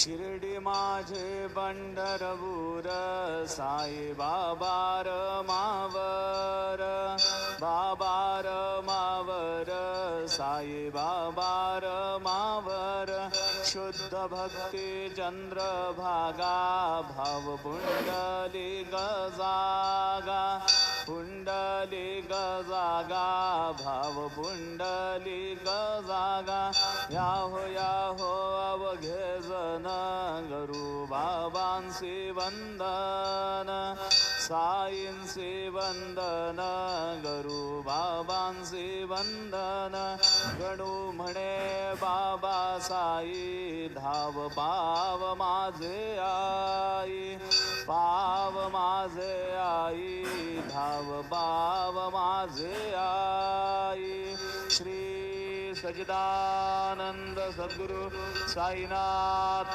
शिर्डी माझे पंढरपूर साई बाबार मावर बाबार मावर साई बाबार मावर शुद्ध भक्ती चंद्रभागा भाव पुंडली गजागा पुंडली गजागा भाव पुंडली गजागा याहो अवघे जन गुरु बाबांसी वंदन साईंसी वंदन गुरु बाबांसी वंदन गणू म्हणे बाबा साई धाव पाव माझे आई पाव माझे आई धाव पाव माझे आई श्री सच्चिदानंद सद्गुरु साईनाथ